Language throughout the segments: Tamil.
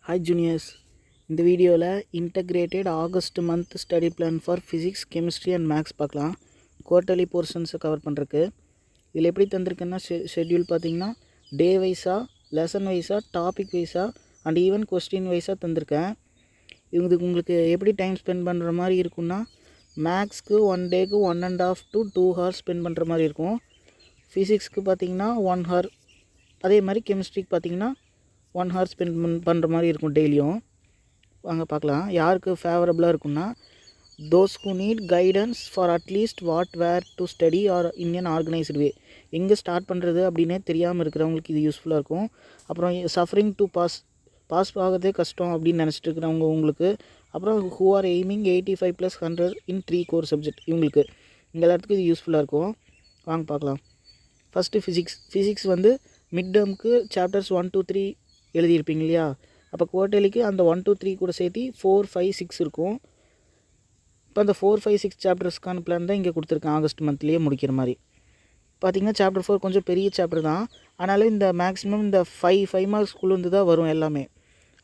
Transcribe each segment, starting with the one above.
Hi juniors, இந்த வீடியோவில் integrated August month study plan for physics chemistry and maths பார்க்கலாம். குவார்ட்டர்லி போர்ஷன்ஸை கவர் பண்ணுறக்கு இதில் எப்படி தந்திருக்குன்னா ஷெட்யூல் பார்த்தீங்கன்னா டே வைஸாக, லெசன் வைஸாக, டாபிக் வைஸாக அண்ட் ஈவன் கொஸ்டின் வைஸாக தந்திருக்கேன். இதுக்கு உங்களுக்கு எப்படி டைம் ஸ்பெண்ட் பண்ணுற மாதிரி இருக்குன்னா மேக்ஸ்க்கு 1 டேக்கு 1.5 to 2 hours ஸ்பெண்ட் பண்ணுற மாதிரி இருக்கும். ஃபிசிக்ஸ்க்கு பார்த்தீங்கன்னா 1 hour, அதே மாதிரி கெமிஸ்ட்ரிக்கு பார்த்தீங்கன்னா 1 hour ஸ்பெண்ட் பண்ணுற மாதிரி இருக்கும் டெய்லியும். வாங்க பார்க்கலாம் யாருக்கு ஃபேவரபுளாக இருக்குன்னா those who need guidance for at least where to study or in an organised way. எங்கே ஸ்டார்ட் பண்ணுறது அப்படின்னே தெரியாமல் இருக்கிறவங்களுக்கு இது யூஸ்ஃபுல்லாக இருக்கும். அப்புறம் சஃபரிங் டு பாஸ் ஆகிறதே கஷ்டம் அப்படின்னு நினச்சிட்டு இருக்கிறவங்க உங்களுக்கு, அப்புறம் who are aiming 85+100 in 3 core subject, இவங்களுக்கு இந்த எல்லாத்துக்கும் இது யூஸ்ஃபுல்லாக இருக்கும். வாங்க பார்க்கலாம். ஃபஸ்ட்டு ஃபிசிக்ஸ் வந்து மிட் டேர்முக்கு சாப்டர்ஸ் 1 to 3 எழுதியிருப்பீங்க இல்லையா? அப்போ குவார்ட்டர்லிக்கு அந்த 1 to 3 கூட சேர்த்து 4, 5, 6 இருக்கும். இப்போ அந்த 4, 5, 6 சாப்டர்ஸ்க்கான பிளான் தான் இங்கே கொடுத்துருக்கேன். ஆகஸ்ட் மந்த்லேயே முடிக்கிற மாதிரி. பார்த்திங்கன்னா சாப்டர் 4 கொஞ்சம் பெரிய சாப்டர் தான். ஆனாலும் இந்த மேக்ஸிமம் இந்த 5 மார்க்ஸ்குள்ளேருந்து தான் வரும் எல்லாமே.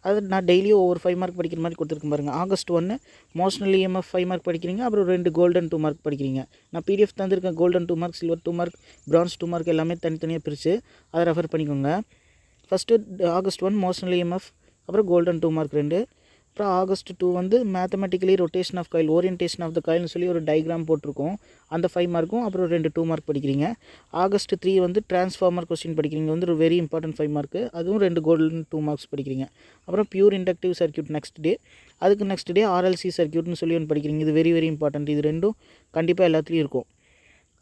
அது நான் டெய்லியும் ஒவ்வொரு 5 மார்க் படிக்கிற மாதிரி கொடுத்துருக்கேன் பாருங்கள். ஆகஸ்ட் 1 மோஷனல் EMF 5 மார்க் படிக்கிறீங்க, அப்புறம் 2 கோல்டன் 2 மார்க் படிக்கிறீங்க. நான் PDF தந்திருக்கேன். Golden 2 mark, silver 2 mark, bronze 2 mark எல்லாமே தனித்தனியாக பிரித்து அதை ரெஃபர் பண்ணிக்கோங்க. ஃபஸ்ட்டு ஆகஸ்ட் 1 மோஷனல் EMF, அப்புறம் கோல்டன் 2 மார்க் 2. அப்புறம் ஆகஸ்ட் 2 வந்து mathematically rotation of coil, orientation of the காயில்னு சொல்லி ஒரு டயக்ராம் போட்டிருக்கோம். அந்த 5 மார்க்கும் அப்புறம் 2 மார்க் படிக்கிறீங்க. ஆகஸ்ட் 3 வந்து டிரான்ஸ்ஃபார்மர் கொஸ்டின் படிக்கிறீங்க, வந்து ஒரு வெரி இம்பார்ட்டன்ட் 5 மார்க்கு, அதுவும் 2 கோல்டன் 2 மார்க்ஸ் படிக்கிறீங்க. அப்புறம் pure inductive circuit next day, அதுக்கு நெக்ஸ்ட் டே RLC சர்க்யூட்னு சொல்லி ஒன்று படிக்கிறீங்க. இது வெரி வெரி இம்பார்ட்டன்ட். இது ரெண்டும் கண்டிப்பாக எல்லாத்துலேயும் இருக்கும்.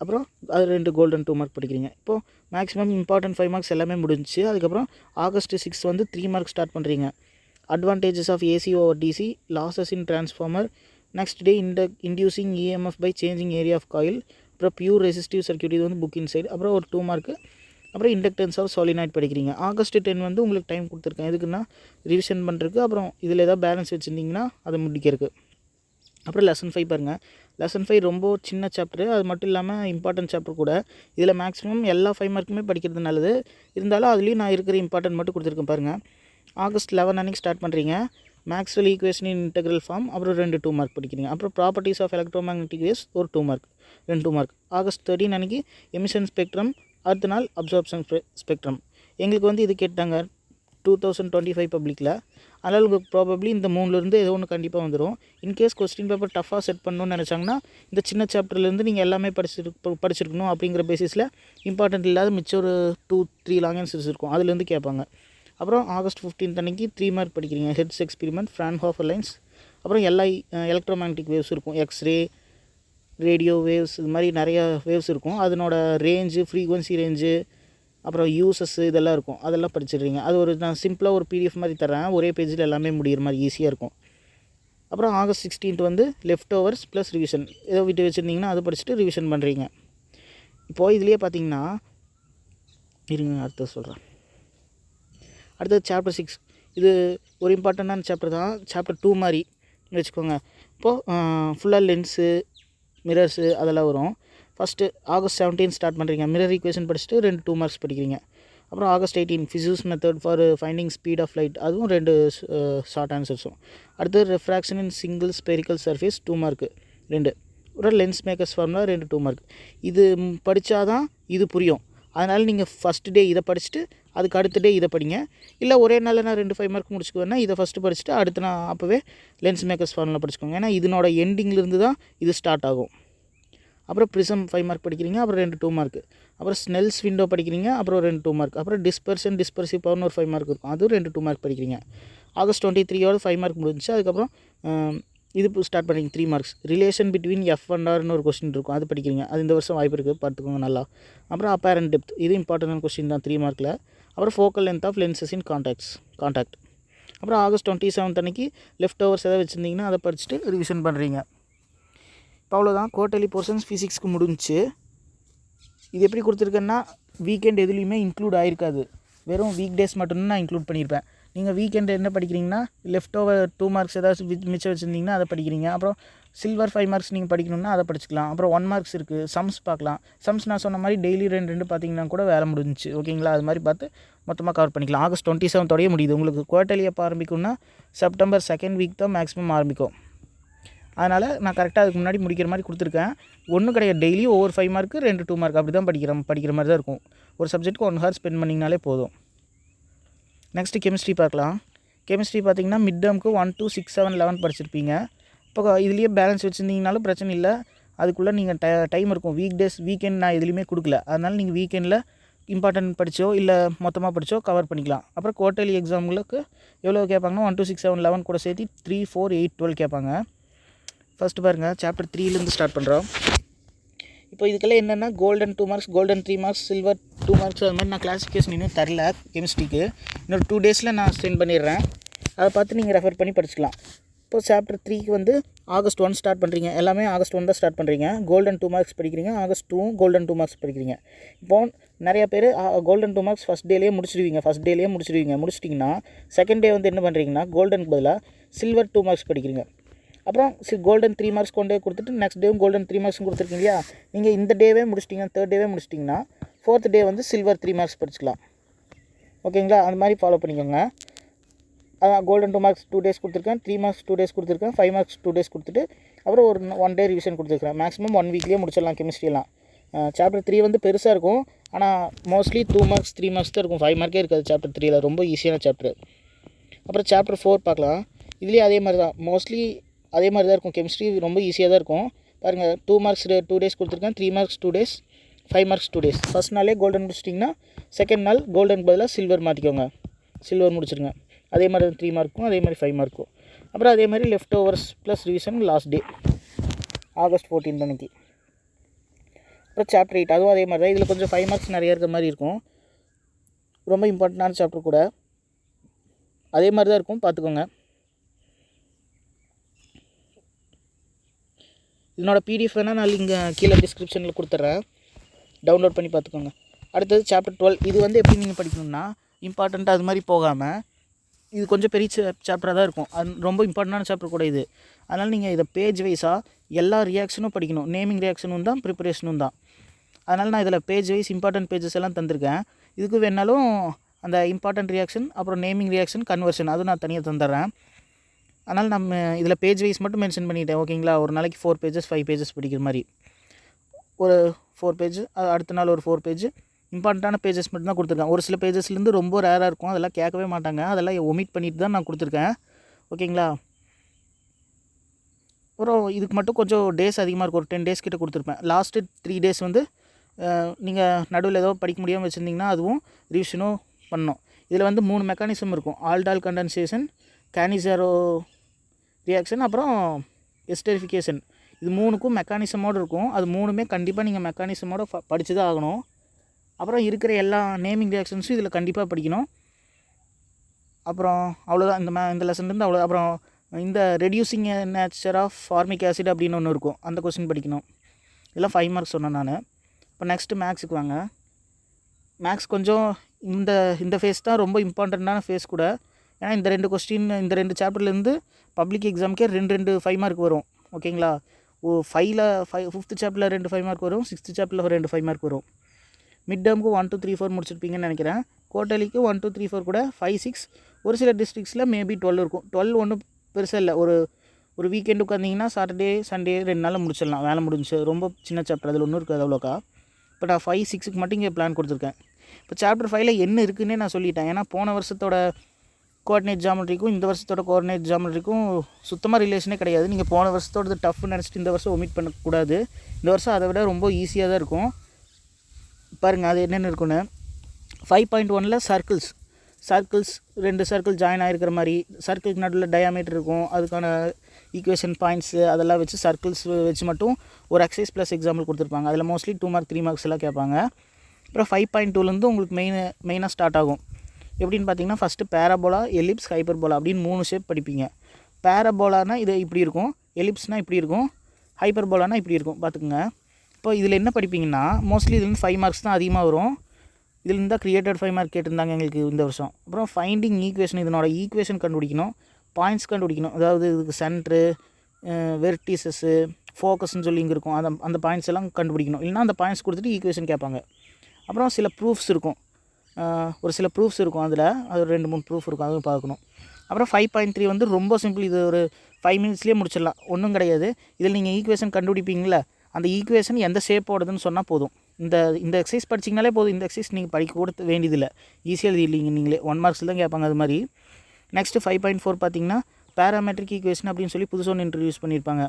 அப்புறம் அது 2 கோல்டன் 2 மார்க் படிக்கிறீங்க. இப்போது மேக்ஸிமம் இம்பார்ட்டன்ட் 5 மார்க்ஸ் எல்லாமே முடிஞ்சிச்சு. அதுக்கப்புறம் ஆகஸ்ட் 6 வந்து 3 மார்க் ஸ்டார்ட் பண்ணுறீங்க. Advantages of AC over DC, losses in transformer, next day inducing EMF by changing area of coil, அப்புறம் பியூர் ரெசிஸ்டிவ் சர்க்யூட், இது வந்து புக் இன்சைடு, அப்புறம் ஒரு 2 மார்க்கு, அப்புறம் இண்டக்டன்ஸ் ஆஃப் சாலினாய்ட் படிக்கிறீங்க. ஆகஸ்ட் 10 வந்து உங்களுக்கு டைம் கொடுத்துருக்கேன். எதுக்குன்னா ரிவிஷன் பண்ணுறதுக்கு, அப்புறம் இதில் ஏதாவது பேலன்ஸ் வச்சுருந்தீங்கன்னா அதை முடிக்கிறதுக்கு. அப்புறம் லெசன் 5 பாருங்கள். லெசன் 5 ரொம்ப சின்ன சாப்டரு, அது மட்டும் இல்லாமல் இம்பார்ட்டன்ட் சாப்டர் கூட. இதில் மேக்ஸிமம் எல்லா 5 மார்க்குமே படிக்கிறது நல்லது. இருந்தாலும் அதுலேயும் நான் இருக்கிற இம்பார்ட்டன்ட் மட்டும் கொடுத்துருக்கேன் பாருங்கள். ஆகஸ்ட் 11 அன்றைக்கி ஸ்டார்ட் பண்ணுறீங்க. Maxwell equation in integral form, அப்புறம் 2 மார்க் படிக்கிறீங்க. அப்புறம் ப்ராப்பர்ட்டிஸ் ஆஃப் எலக்ட்ரோமேக்னெட்டிக் வேவ்ஸ் ஒரு 2 மார்க், 2 மார்க். ஆகஸ்ட் 13 அன்றைக்கி எமிஷன் ஸ்பெக்ட்ரம், அடுத்த நாள் அப்சார்ப்ஷன் ஸ்பெக்ட்ரம். எங்களுக்கு வந்து இது கேட்டாங்க 2025 பப்ளிக்கில். அதனால் உங்களுக்கு ப்ராபப்ளி இந்த 3லேருந்து ஏதோ ஒன்று கண்டிப்பாக வந்துடும். இன்கேஸ் கொஸ்டின் பேப்பர் டஃபாக செட் பண்ணணும்னு நினச்சாங்கன்னா இந்த சின்ன சாப்டர்லேருந்து நீங்கள் எல்லாமே படிச்சிருக்கணும் அப்படிங்கிற பேசிஸில் இம்பார்ட்டன்ட் இல்லாத மிச்சம் ஒரு 2-3 லாங் ஆன்சர்ஸ் இருக்கும், அதுலேருந்து கேட்பாங்க. அப்புறம் ஆகஸ்ட் 15 அன்றைக்கி 3 மார்க் படிக்கிறீங்க. ஹெட்ஸ் எக்ஸ்பெரிமெண்ட், ஃப்ரான்ஹோஃபர் லைன்ஸ், அப்புறம் எல்லா எலக்ட்ரோமேக்னெட்டிக் வேவ்ஸ் இருக்கும். எக்ஸ்ரே, ரேடியோ வேவ்ஸ், இது மாதிரி நிறையா வேவ்ஸ் இருக்கும். அதனோட ரேஞ்சு, ஃப்ரீக்வன்சி ரேஞ்சு, அப்புறம் யூசஸ் இதெல்லாம் இருக்கும். அதெல்லாம் படிச்சிடுறீங்க. அது ஒரு நான் சிம்பிளாக ஒரு PDF மாதிரி தரேன், ஒரே பேஜில் எல்லாமே முடிகிற மாதிரி ஈஸியாக இருக்கும். அப்புறம் ஆகஸ்ட் 16 வந்து லெஃப்ட் ஓவர்ஸ் ப்ளஸ் ரிவிஷன், ஏதோ விட்டு வச்சுருந்தீங்கன்னா அதை படிச்சுட்டு ரிவிஷன் பண்ணுறீங்க. இப்போது இதுலேயே பார்த்தீங்கன்னா இருங்க அடுத்த சொல்கிறேன். அடுத்தது சாப்டர் 6. இது ஒரு இம்பார்ட்டண்ட்டான சாப்டர் தான். சாப்டர் 2 மாதிரி வச்சுக்கோங்க. இப்போது ஃபுல்லாக லென்ஸு, மிரர்ஸு அதெல்லாம் வரும். ஃபஸ்ட்டு ஆகஸ்ட் 17 ஸ்டார்ட் பண்ணுறீங்க. மிரர் ஈக்குவேஷன் படிச்சுட்டு 2 மார்க்ஸ் படிக்கிறீங்க. அப்புறம் August 18 physics method for finding speed of light, அதுவும் 2 ஷார்ட் ஆன்சர்ஸும். அடுத்து refraction in single spherical surface 2 mark 2. ஒரு லென்ஸ் மேக்கர்ஸ் ஃபார்முலா 2 மார்க். இது படித்தாதான் இது புரியும். அதனால் நீங்கள் ஃபஸ்ட் டே இதை படிச்சுட்டு அதுக்கு அடுத்த டே இதை படிங்க. இல்லை ஒரே நாளில் நான் 2 5 மார்க் முடிச்சுக்குவேன்னா இதை ஃபஸ்ட்டு படிச்சுட்டு அடுத்து நான் அப்போவே லென்ஸ் மேக்கர்ஸ் ஃபார்முலா படிச்சுக்கோங்க. ஏன்னா இதனோட எண்டிங்லேருந்து தான் இது ஸ்டார்ட் ஆகும். அப்புறம் ப்ரிசம் 5 மார்க் படிக்கிறீங்க, அப்புறம் 2 மார்க்கு. அப்புறம் ஸ்னெல்ஸ் விண்டோ படிக்கிறீங்க, அப்புறம் 2 மார்க். அப்புறம் டிஸ்பர்சிவ் பவர்னு ஒரு 5 மார்க் இருக்கும், அதுவும் 2 மார்க் படிக்கிறீங்க. ஆகஸ்ட் 23 5 மார்க் முடிஞ்சிச்சு. அதுக்கப்புறம் இது ஸ்டார்ட் பண்ணிங்க 3 marks. Relation between F and Rன்னு ஒரு கொஸ்டின் இருக்கும், அது படிக்கிறீங்க. அது இந்த வருஷம் வாய்ப்பு இருக்குது, பார்த்துக்கோங்க நல்லா. அப்புறம் அப்பேரண்ட் டெப்த், இது இம்பார்ட்டன்டான கொஸ்டின் தான் 3 மார்க்கில். அப்புறம் focal length of lenses in contact. அப்புறம் ஆகஸ்ட் 27 அன்றைக்கி லெஃப்ட் ஓவர்ஸ் எதாவது வச்சுருந்தீங்கன்னா அதை படிச்சுட்டு ரிவிஷன் பண்ணுறீங்க. இப்போ அவ்வளோதான் குவார்ட்டர்லி போர்ஷன்ஸ் ஃபிசிக்ஸ்க்கு முடிஞ்சிச்சு. இது எப்படி கொடுத்துருக்கேன்னா வீக்கெண்ட் எதுலேயுமே இன்க்ளூட் ஆகிருக்காது, வெறும் வீக் டேஸ் மட்டும்தான் நான் இன்க்ளூட் பண்ணியிருப்பேன். நீங்கள் வீக்கெண்டு என்ன படிக்கிறீங்கன்னா லெஃப்ட் ஓவர் 2 மார்க்ஸ் ஏதாச்சும் மிச்சம் வச்சுருந்தீங்கன்னா அதை படிக்கிறீங்க. அப்புறம் சில்வர் 5 மார்க்ஸ் நீங்கள் படிக்கணும்னா அதை படிச்சுக்கலாம். அப்புறம் 1 மார்க்ஸ் இருக்குது. சம்ஸ் பார்க்கலாம். சம்ஸ் நான் சொன்ன மாதிரி டெய்லி 2 பார்த்தீங்கன்னா கூட வேலை முடிஞ்சிச்சு. ஓகேங்களா? அது மாதிரி பார்த்து மொத்தமாக கவர் பண்ணிக்கலாம். ஆகஸ்ட் 27 முடியுது. உங்களுக்கு குவார்ட்டர்லி எப்போ ஆரம்பிக்கும்னா செப்டம்பர் 2nd வீக் தான் மேக்ஸிமம் ஆரம்பிக்கும். அதனால் நான் கரெக்டாக அதுக்கு முன்னாடி முடிக்கிற மாதிரி கொடுத்துருக்கேன். ஒன்றும் கிடையாது. டெய்லி ஒவ்வொரு 5 மார்க்கு 2 மார்க் அப்படி தான் படிக்கிற மாதிரி தான் இருக்கும். ஒரு சப்ஜெக்ட்டுக்கு 1 ஹவர் ஸ்பெண்ட் பண்ணிங்கனாலே போதும். நெக்ஸ்ட்டு கெமிஸ்ட்ரி பார்க்கலாம். கெமிஸ்ட்ரி பார்த்திங்கன்னா மிட் டேர்முக்கு 1, 2, 6, 7, 11 படிச்சிருப்பீங்க. இப்போ இதுலேயே பேலன்ஸ் வச்சுருந்தீங்கனாலும் பிரச்சனை இல்லை. அதுக்குள்ளே நீங்கள் டைம் இருக்கும். வீக்கெண்ட் நான் எதுலேயுமே கொடுக்கல. அதனால் நீங்கள் வீக்கெண்டில் இம்பார்ட்டன்ட் படித்தோ இல்லை மொத்தமாக படித்தோ கவர் பண்ணிக்கலாம். அப்புறம் குவார்ட்டர்லி எக்ஸாம்களுக்கு எவ்வளோ கேட்பாங்கன்னா 1, 2, 6, 7, 11 கூட சேர்த்து 3, 4, 8, 12 கேட்பாங்க. ஃபஸ்ட்டு பாருங்கள், சாப்டர் 3லேருந்து ஸ்டார்ட் பண்ணுறோம். இப்போ இதுக்கெல்லாம் என்னென்னா golden 2 marks, golden 3 marks, silver 2 marks, அது மாதிரி நான் கிளாஸிஃபிகேஷன் இன்னும் தரல கெமிஸ்ட்ரிக்கு. இன்னொரு 2 டேஸில் நான் சென்ட் பண்ணிடுறேன். அதை பார்த்து நீங்கள் ரெஃபர் பண்ணி படிச்சுக்கலாம். இப்போ சாப்டர் 3க்கு வந்து August 1 ஸ்டார்ட் பண்ணுறீங்க. எல்லாமே August 1 தான் ஸ்டார்ட் பண்ணுறீங்க. கோல்டன் 2 மார்க்ஸ் படிக்கிறீங்க. August 2 கோல்டன் 2 மார்க்ஸ் படிக்கிறீங்க. இப்போது நிறையா பேர் கோல்டன் 2 மார்க்ஸ் ஃபஸ்ட் டேலேயே முடிச்சிட்டிங்கன்னா செகண்ட் டே வந்து என்ன பண்ணுறீங்கன்னா கோல்டனுக்கு பதிலாக சில்வர் 2 மார்க்ஸ் படிக்கிறீங்க. அப்புறம் கோல்டன் 3 மார்க்ஸ் கொண்டே கொடுத்துட்டு நெக்ஸ்ட் டேவும் கோல்டன் 3 மார்க்ஸும் கொடுத்துருக்கீங்க இல்லையா? நீங்கள் இந்த டேவே முடிச்சிட்டிங்க, 3rd டேவே முடிச்சிட்டிங்கன்னா 4th டே வந்து சில்வர் 3 மார்க்ஸ் படிச்சுக்கலாம். ஓகேங்களா? அந்த மாதிரி ஃபாலோ பண்ணிக்கோங்க. அதான் கோல்டன் 2 மார்க்ஸ் 2 டேஸ் கொடுத்துருக்கேன், 3 மார்க்ஸ் 2 டேஸ் கொடுத்துருக்கேன், 5 மார்க்ஸ் 2 டேஸ் கொடுத்துட்டு அப்புறம் ஒரு 1 டே ரிவிஷன் கொடுத்துருக்கேன். மேக்ஸிமம் 1 வீக்லேயே முடிச்சிடலாம் கெமிஸ்ட்ரியெல்லாம். சாப்டர் 3 வந்து பெருசாக இருக்கும். ஆனால் மோஸ்ட்லி 2 மார்க்ஸ் 3 மார்க்ஸ் தான் இருக்கும். 5 மார்க்கே இருக்காது சாப்டர் 3ல். ரொம்ப ஈஸியான சாப்டர். அப்புறம் சாப்டர் 4 பார்க்கலாம். இதுலேயே அதே மாதிரி தான், மோஸ்ட்லி அதே மாதிரி தான் இருக்கும். கெமிஸ்ட்ரி ரொம்ப ஈஸியாக தான் இருக்கும். பாருங்கள், 2 மார்க்ஸ் 2 டேஸ் கொடுத்துருக்கேன், 3 marks 2 days, 5 marks 2 days. First நாளே கோல்டன் முடிச்சிட்டிங்கன்னா செகண்ட் நாள் கோல்டன் பதிலாக சில்வர் மாற்றிக்கோங்க. சில்வர் முடிச்சிருங்க. அதே மாதிரி 3 மார்க்கும் அதே மாதிரி 5 மார்க்கும். அப்புறம் அதே மாதிரி left overs plus revision last day August 14 அன்றைக்கி. அப்புறம் சாப்டர் 8 அதுவும் அதே மாதிரி தான். இதில் கொஞ்சம் 5 மார்க்ஸ் நிறைய இருக்கிற மாதிரி இருக்கும். ரொம்ப இம்பார்ட்டண்டான சாப்டர் கூட. அதே மாதிரி தான் இருக்கும், பார்த்துக்கோங்க. இதனோட பிடிஎஃப் வேணால் நான் இங்கே கீழே டிஸ்கிரிப்ஷனில் கொடுத்துட்றேன், டவுன்லோட் பண்ணி பார்த்துக்கோங்க. அடுத்தது சாப்டர் 12. இது வந்து எப்படி நீங்கள் படிக்கணும்னா இம்பார்ட்டண்ட்டாக அது மாதிரி போகாமல் இது கொஞ்சம் பெரிய சாப்டராக தான் இருக்கும். அது ரொம்ப இம்பார்ட்டண்டான சாப்டர் கூட இது. அதனால் நீங்கள் இதை பேஜ் வைஸாக எல்லா ரியாக்ஷனும் படிக்கணும். நேமிங் ரியாக்ஷனும் தான், ப்ரிப்பரேஷனும் தான். அதனால் நான் இதில் பேஜ் வைஸ் இம்பார்ட்டன்ட் பேஜஸ் எல்லாம் தந்திருக்கேன். இதுக்கு வேணாலும் அந்த இம்பார்ட்டன்ட் ரியாக்ஷன் அப்புறம் நேமிங் ரியாக்ஷன் கன்வர்ஷன் அதுவும் நான் தனியாக தந்துடுறேன். அதனால் நம்ம இதில் பேஜ் வைஸ் மட்டும் மென்ஷன் பண்ணிட்டேன். ஓகேங்களா? ஒரு நாளைக்கு 4 பேஜஸ் 5 பேஜஸ் படிக்கிற மாதிரி ஒரு 4 பேஜ், அடுத்த நாள் ஒரு 4 பேஜ் இம்பார்ட்டண்ட்டான பேஜஸ் மட்டும் தான் கொடுத்துருக்கேன். ஒரு சில பேஜஸ்லேருந்து ரொம்ப ரேராக இருக்கும், அதெல்லாம் கேட்கவே மாட்டாங்க. அதெல்லாம் ஒமிட் பண்ணிட்டு தான் நான் கொடுத்துருக்கேன். ஓகேங்களா? அப்புறம் இதுக்கு மட்டும் கொஞ்சம் டேஸ் அதிகமாக இருக்கும். ஒரு 10 டேஸ் கிட்ட கொடுத்துருப்பேன். லாஸ்ட்டு 3 டேஸ் வந்து நீங்கள் நடுவில் ஏதோ படிக்க முடியாமல் வச்சுருந்தீங்கன்னா அதுவும் ரிவிஷனும் பண்ணணும். இதில் வந்து 3 மெக்கானிசம் இருக்கும். ஆல்டால் கண்டென்சேஷன், கானிசாரோ ரியாக்ஷன், அப்புறம் எஸ்டரிஃபிகேஷன். இது 3க்கும் மெக்கானிசமோடு இருக்கும். அது 3மே கண்டிப்பாக நீங்கள் மெக்கானிசமோடு படித்து தான் ஆகணும். அப்புறம் இருக்கிற எல்லா நேமிங் ரியாக்ஷன்ஸும் இதில் கண்டிப்பாக படிக்கணும். அப்புறம் அவ்வளோதான் இந்த லெசன்லேருந்து அவ்வளோ. அப்புறம் இந்த reducing nature of formic acid அப்படின்னு ஒன்று இருக்கும், அந்த கொஸ்டின் படிக்கணும். இதெல்லாம் 5 மார்க்ஸ் சொன்னேன் நான். இப்போ நெக்ஸ்ட்டு மேக்ஸுக்கு வாங்க. மேக்ஸ் கொஞ்சம் இந்த ஃபேஸ் தான் ரொம்ப இம்பார்ட்டண்ட்டான ஃபேஸ் கூட. ஏன்னா இந்த 2 கொஸ்டின் இந்த 2 சாப்டர்லேருந்து பப்ளிக் எக்ஸாமுக்கே 2 5 மார்க் வரும். ஓகேங்களா? 5th சாப்டரில் 2 5 மார்க் வரும், 6th சாப்டரில் 2 5 மார்க் வரும். மிட் டேர்முக்கு 1 2 3 4 முடிச்சிருப்பீங்கன்னு நினைக்கிறேன். குவார்ட்டர்லிக்கு 1 2 3 4 கூட 5 6, ஒரு சில டிஸ்ட்ரிக்ஸில் மேபி 12 இருக்கும். 12 ஒன்றும் பெருசாக இல்லை. ஒரு வீக்கெண்டு உட்காந்திங்கன்னா சாட்டர்டே சண்டே 2 நாளில் முடிச்சிடலாம், வேலை முடிஞ்சு. ரொம்ப சின்ன சாப்டர், அதில் ஒன்றும் இருக்காது அவ்வளோக்கா. இப்போ நான் 5 6க்கு மட்டும் இங்கே பிளான் கொடுத்துருக்கேன். இப்போ சாப்டர் 5ல் என்ன இருக்குன்னே நான் சொல்லிட்டேன். ஏன்னா போன வருஷத்தோட கோஆர்டினேட் ஜாமெட்ரிக்கும் இந்த வருஷத்தோட கோஆர்டினேட் ஜாமெட்ரிக்கும் சுத்தமாக ரிலேஷனே கிடையாது. நீங்கள் போன வருஷத்தோடது டஃப்னு நினச்சிட்டு இந்த வருஷம் ஒமிட் பண்ணக்கூடாது. இந்த வருஷம் அதை விட ரொம்ப ஈஸியாக தான் இருக்கும். பாருங்கள் அது என்னென்ன இருக்குன்னு. 5.1ல் சர்க்கிள்ஸ் 2 சர்க்கிள் ஜாயின் ஆகிருக்கிற மாதிரி, சர்க்கிளுக்கு நடுவில் டயாமீட்டர் இருக்கும், அதுக்கான ஈக்குவேஷன் பாயிண்ட்ஸு அதெல்லாம் வச்சு சர்க்கிள்ஸ் வச்சு மட்டும் ஒரு எக்ஸசைஸ் ப்ளஸ் எக்ஸாம்பிள் கொடுத்துருப்பாங்க. அதில் மோஸ்ட்லி 2 மார்க் 3 மார்க்ஸ் எல்லாம் கேட்பாங்க. அப்புறம் 5.2லேருந்து உங்களுக்கு மெயினாக ஸ்டார்ட் ஆகும். எப்படின்னு பார்த்தீங்கன்னா ஃபஸ்ட்டு பேராபோலா, எலிப்ஸ், ஹைப்பர்போலா அப்படின்னு 3 ஷேப் படிப்பீங்க. பேராபோலானா இது இப்படி இருக்கும், எலிப்ஸ்னால் இப்படி இருக்கும், ஹைப்பர்போலானா இப்படி இருக்கும். பார்த்துக்குங்க. இப்போ இதில் என்ன படிப்பீங்கன்னா மோஸ்ட்லி இதுலேருந்து 5 மார்க்ஸ் தான் அதிகமாக வரும். இதுலேருந்து தான் கிரியேட்டட் 5 மார்க் கேட்டிருந்தாங்க எங்களுக்கு இந்த வருஷம். அப்புறம் ஃபைண்டிங் ஈக்குவேஷன், இதனோட ஈக்குவேஷன் கண்டுபிடிக்கணும், பாயிண்ட்ஸ் கண்டுபிடிக்கணும். அதாவது இதுக்கு சென்ட்ரு, வெர்டிசஸ்ஸு ஃபோக்கஸ்ன்னு சொல்லி இங்கே இருக்கும். அந்த பாயிண்ட்ஸ் எல்லாம் கண்டுபிடிக்கணும். இல்லைனா அந்த பாயிண்ட்ஸ் கொடுத்துட்டு ஈக்குவேஷன் கேட்பாங்க. அப்புறம் சில ப்ரூஃப்ஸ் இருக்கும். ஒரு சில ப்ரூஃப்ஸ் இருக்கும் அதில். அது 2-3 ப்ரூஃப் இருக்கும், அதுவும் பார்க்கணும். அப்புறம் 5.3 வந்து ரொம்ப சிம்பிள். இது ஒரு 5 மினிட்ஸ்லேயே முடிச்சிடலாம், ஒன்றும் கிடையாது. இதில் நீங்கள் ஈக்குவேஷன் கண்டுபிடிப்பீங்களா, அந்த ஈக்குவேஷன் எந்த ஷேப்போடுதுன்னு சொன்னால் போதும். இந்த எக்ஸசைஸ் படிச்சிங்கனாலே போதும். இந்த எக்ஸசைஸ் நீங்கள் படிக்க கூட வேண்டியதில்லை, ஈஸியாக எழுதிடுவீங்க நீங்களே. 1 மார்க்ஸ் தான் கேட்பாங்க அது மாதிரி. நெக்ஸ்ட்டு 5.4 பார்த்தீங்கன்னா பேராமெட்ரிக் ஈக்குவேஷன் அப்படின்னு சொல்லி புதுசாக ஒன்று இன்ட்ரடியூஸ் பண்ணியிருப்பாங்க.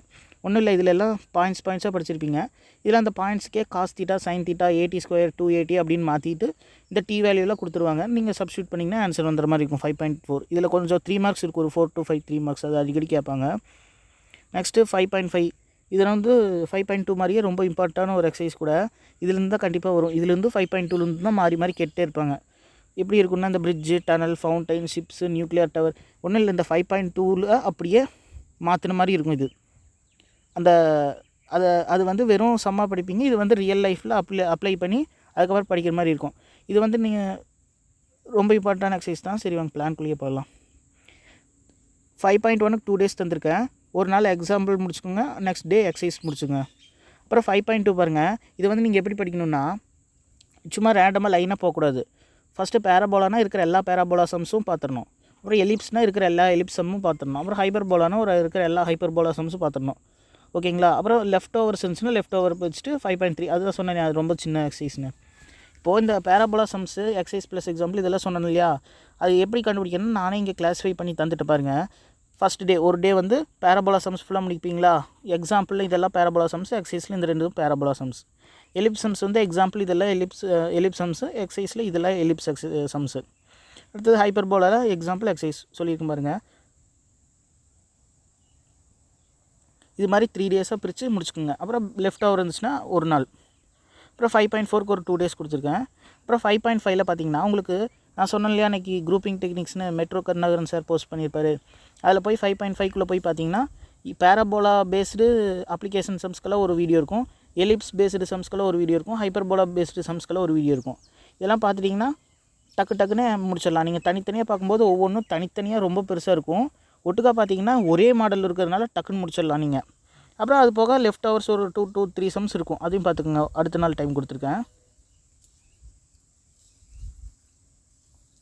ஒன்றும் இல்லை, இதில் எல்லாம் பாயிண்ட்ஸாக படிச்சிருப்பீங்க. இதில் அந்த பாயிண்ட்ஸ்க்கே காஸ் தீட்டா, சைன் தீட்டா, 80² 280 அப்படின்னு மாற்றிட்டு இந்த டி வேல்யூலாம் கொடுத்துருவாங்க. நீங்கள் சப்ஸ்டியூட் பண்ணிங்கன்னா ஆன்சர் வந்துற மாதிரி இருக்கும். 5.4 இதில் கொஞ்சம் 3 மார்க்ஸ் இருக்கும், ஒரு 4 to 5 3 மார்க்ஸ், அது அடிக்கடி கேட்பாங்க. நெக்ஸ்ட்டு 5.5 இதில் வந்து 5.2 மாதிரியே ரொம்ப இம்பார்ட்டண்டான ஒரு எக்ஸசைஸ் கூட. இதுலேருந்து தான் கண்டிப்பாக வரும். இதுலேருந்து 5.2லேருந்து தான் மாறி மாறி கேட்டே இருப்பாங்க. எப்படி இருக்குன்னா இந்த bridge, tunnel, fountain, ships, nuclear tower, ஒன்றும் இல்லை, இந்த 5.2ல் அப்படியே மாற்றின மாதிரி இருக்கும். இது அது வந்து வெறும் சம்மா படிப்பீங்க. இது வந்து ரியல் லைஃப்பில் அப்ளை பண்ணி அதுக்கப்புறம் படிக்கிற மாதிரி இருக்கும். இது வந்து நீங்கள் ரொம்ப இம்பார்ட்டண்டான எக்ஸசைஸ் தான். சரி, வாங்க பிளான்குள்ளேயே போடலாம். 5.1க்கு 2 டேஸ் தந்திருக்கேன். ஒரு நாள் எக்ஸாம்பிள் முடிச்சுக்கோங்க, நெக்ஸ்ட் டே எக்ஸசைஸ் முடிச்சுங்க. அப்புறம் 5.2 பாருங்கள். இது வந்து நீங்கள் எப்படி படிக்கணும்னா, சும்மா ரேண்டமாக லைனாக போகக்கூடாது. ஃபஸ்ட்டு பேராபோலானா இருக்கிற எல்லா பேராபோலா சம்ஸும் பார்த்துடணும். அப்புறம் எலிப்ஸ்னால் இருக்கிற எல்லா எலிப்ஸ் சம்மும் பார்த்துடணும். அப்புறம் ஹைப்பர்போலானா இருக்கிற எல்லா ஹைப்பர்போலா சம்ஸும் பார்த்துடணும். ஓகேங்களா? அப்புறம் லெஃப்ட் ஓவர் சென்ஸ்னால் லெஃப்ட் ஓவர் வச்சுட்டு 5.3 அதுதான் சொன்னேன், அது ரொம்ப சின்ன எக்ஸசைஸ்னு. இப்போது இந்த parabola sums, exercise plus example இதெல்லாம் சொன்னேன் இல்லையா, அது எப்படி கண்டுபிடிக்கணும்னு நானே இங்கே கிளாஸிஃபை பண்ணி தந்துட்டு பாருங்கள். ஃபஸ்ட் டே ஒரு டே வந்து பேராபோலா சம்ஸ் ஃபுல்லாக முடிப்பீங்களா. எக்ஸாம்பிளில் இதெல்லாம் பேராபோலா சம்ஸ், எக்ஸசைஸில் இந்த 2 பேராபோலா சம்ஸ். எலிப்ஸ் சம்ஸ் வந்து எக்ஸாம்பிள் இதெல்லாம் எலிப்ஸ் சம்ஸு, எக்ஸசைஸில் இதெல்லாம் எலிப்ஸ் சம்ஸு. அடுத்தது ஹைப்பர்போலாவில் எக்ஸாம்பிள் எக்ஸசைஸ் சொல்லியிருக்கும் பாருங்கள். இது மாதிரி 3 டேஸாக பிரித்து முடிச்சுக்கோங்க. அப்புறம் லெஃப்ட் ஓவர் இருந்துச்சுன்னா ஒரு நாள். அப்புறம் 5.4க்கு ஒரு 2 டேஸ் கொடுத்துருக்கேன். அப்புறம் 5.5ல் பார்த்தீங்கன்னா உங்களுக்கு நான் சொன்னேன் இல்லையா, அன்றைக்கி குரூப்பிங் டெக்னிக்ஸ்னு மெட்ரோ கருணாகரன் சார் போஸ்ட் பண்ணியிருப்பார். அதில் போய் 5.5க்குள்ளே போய் பார்த்தீங்கன்னா பேராபோலா பேஸ்டு அப்ளிகேஷன் சம்ஸ்க்கெல்லாம் ஒரு வீடியோ இருக்கும், எலிப்ஸ் பேஸ்டு சம்ஸ்க்கெல்லாம் ஒரு வீடியோ இருக்கும், ஹைப்பர்போலா பேஸ்டு சம்ஸ்க்கெல்லாம் ஒரு வீடியோ இருக்கும். இதெல்லாம் பார்த்துட்டிங்கன்னா டக்குன்னு முடிச்சிடலாம். நீங்கள் தனித்தனியாக பார்க்கும்போது ஒவ்வொன்றும் தனித்தனியாக ரொம்ப பெருசாக இருக்கும். ஒட்டுக்கா பார்த்தீங்கன்னா ஒரே மாடல் இருக்கிறதுனால டக்குன்னு முடிச்சிடலாம் நீங்கள். அப்புறம் அது போக லெஃப்ட் ஹவர்ஸ் ஒரு 2 to 3 சம்ஸ் இருக்கும், அதையும் பார்த்துக்குங்க. அடுத்த நாள் டைம் கொடுத்துருக்கேன்.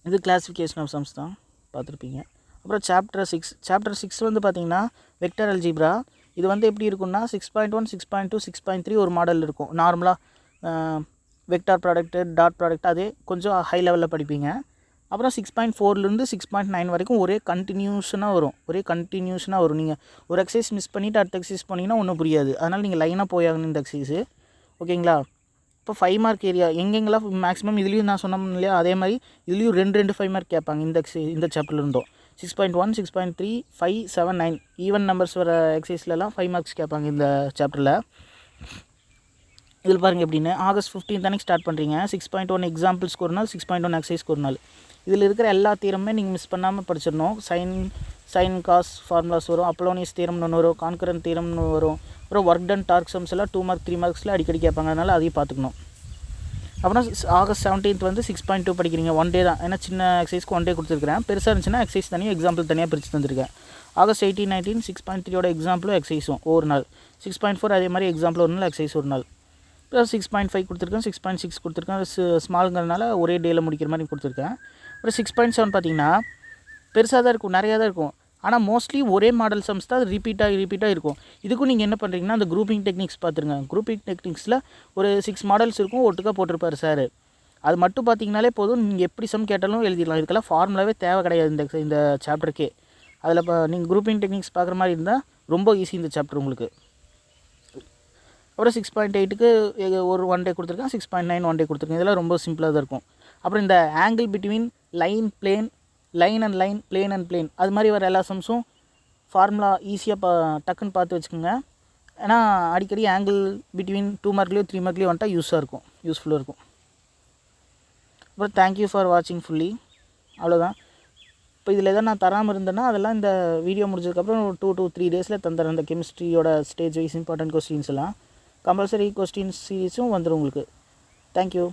இது கிளாஸிஃபிகேஷன் ஆஃப் சம்ஸ் தான் பார்த்துருப்பீங்க. அப்புறம் சாப்டர் 6 வந்து பார்த்தீங்கன்னா வெக்டர் அல்ஜிப்ரா. இது வந்து எப்படி இருக்குன்னா 6.1 6.2 6.3 ஒரு மாடல் இருக்கும். நார்மலாக வெக்டார் ப்ராடக்ட்டு, டாட் ப்ராடக்ட், அதே கொஞ்சம் ஹை லெவலில் படிப்பீங்க. அப்புறம் 6.4லேருந்து 6.9 வரைக்கும் ஒரே கண்டினியூஷனாக வரும். நீங்கள் ஒரு எக்ஸசைஸ் மிஸ் பண்ணிவிட்டு அடுத்த எக்ஸசைஸ் பண்ணிங்கன்னா ஒன்றும் புரியாது. அதனால் நீங்கள் லைனாக போயாகணும் இந்த எக்ஸசைஸு. ஓகேங்களா? இப்போ 5 மார்க் ஏரியா எங்கெங்கெல்லாம் மேக்ஸிமம் இதுலேயும் நான் சொன்னோம் இல்லையா, அதே மாதிரி இதுலேயும் 2 5 மார்க் கேட்பாங்க இந்த சாப்டரில் இருந்தோம். 6.1 6.3 5 7 9 ஈவன் நம்பர்ஸ் வர எக்ஸசைஸ்லலாம் 5 மார்க்ஸ் கேட்பாங்க இந்த சாப்டரில். இதில் பாருங்கள் எப்படின்னு. ஆகஸ்ட் 15 அன்றைக்கி ஸ்டார்ட் பண்ணுறீங்க. 6.1 எக்ஸாம்பிள்ஸ்க்கு ஒரு நாள், 6.1 எக்ஸசைஸ்க்கு ஒரு நாள். இதில் இருக்கிற எல்லா தீரமே நீங்கள் மிஸ் பண்ணாமல் படிச்சிடணும். சைன் காஸ் ஃபார்முலாஸ் வரும், அப்பலோனியஸ் தீரம்னு ஒன்று வரும், கான்கரண்ட் தீரம்னு வரும். அப்புறம் ஒர்க் டன் டார்க் சம்ஸ் எல்லாம் 2 மார்க் 3 மார்க்ஸில் அடிக்கடி கேட்பாங்க, அதனால் அதையும் பார்த்துக்கணும். அப்புறம் ஆகஸ்ட் 17 வந்து 6.2 படிக்கிறீங்க. 1 டே தான், ஏன்னா சின்ன எக்ஸசைஸ்க்கு 1 டே கொடுத்துருக்கிறேன். பெருசாக இருந்துச்சுன்னா எக்ஸசைஸ் தனியாக எக்ஸாம்பிள் தனியாக பிரித்து தந்துருக்கேன். ஆகஸ்ட் 18 19 6.3யோட எக்ஸாம்பிளும் எக்ஸசைஸும் ஒரு நாள். 6.4 அதே மாதிரி எக்ஸாம்பிள் ஒரு நாள், எக்ஸசைஸ் ஒரு நாள். ப்ளஸ் 6.5 கொடுத்துருக்கேன், 6.6 கொடுத்துருக்கேன். ஸ்மாலுங்கிறதுனால ஒரே டேயில் முடிக்கிற மாதிரி கொடுத்துருக்கேன். அப்புறம் 6.7 பார்த்தீங்கன்னா பெருசாக தான் இருக்கும், நிறையா தான் இருக்கும். ஆனால் மோஸ்ட்லி ஒரே மாடல் சம்ஸ் தான் ரிப்பீட்டாக இருக்கும். இதுக்கும் நீங்கள் என்ன பண்ணுறீங்கன்னா அந்த குரூப்பிங் டெக்னிக்ஸ் பார்த்துருங்க. குரூப்பிங் டெக்னிக்ஸில் ஒரு 6 மாடல்ஸ் இருக்கும், ஒட்டுக்காக போட்டிருப்பார் சார். அது மட்டும் பார்த்தீங்கனாலே போதும், நீங்கள் எப்படி சம் கேட்டாலும் எழுதிடலாம். இதுக்கெல்லாம் ஃபார்முலாவே தேவை கிடையாது இந்த சாப்டருக்கே. அதில் இப்போ நீங்கள் குரூப்பிங் டெக்னிக்ஸ் பார்க்குற மாதிரி இருந்தால் ரொம்ப ஈஸி இந்த சாப்டர் உங்களுக்கு. அப்புறம் 6.8க்கு ஒரு 1 டே கொடுத்துருக்கேன். 6.9 1 டே கொடுத்துருக்கேன். இதெல்லாம் ரொம்ப சிம்பிளாக தான் இருக்கும். அப்புறம் இந்த angle between line and line, plane and plane, அது மாதிரி வர எல்லா சம்ஸும் ஃபார்முலா ஈஸியாக டக்குன்னு பார்த்து வச்சுக்கோங்க. ஏன்னா அடிக்கடி ஆங்கிள் பிட்வீன் 2 மார்க்லேயோ 3 மார்க்லேயோ வந்துட்டால் யூஸ்ஃபுல்லாக இருக்கும். அப்புறம் தேங்க்யூ ஃபார் வாட்சிங் ஃபுல்லி. அவ்வளோதான். இப்போ இதில் எதாவது நான் தராமல் இருந்தேன்னா அதெல்லாம் இந்த வீடியோ முடிஞ்சதுக்கப்புறம் ஒரு 2 to 3 டேஸில் தந்துடுறேன். இந்த கெமிஸ்ட்ரியோட ஸ்டேஜ் வைஸ் இம்பார்ட்டன்ட் கொஸ்டின்ஸ் எல்லாம் கம்பல்சரி கொஸ்டின்ஸ் சீரீஸும் வந்துடும் உங்களுக்கு. தேங்க்யூ.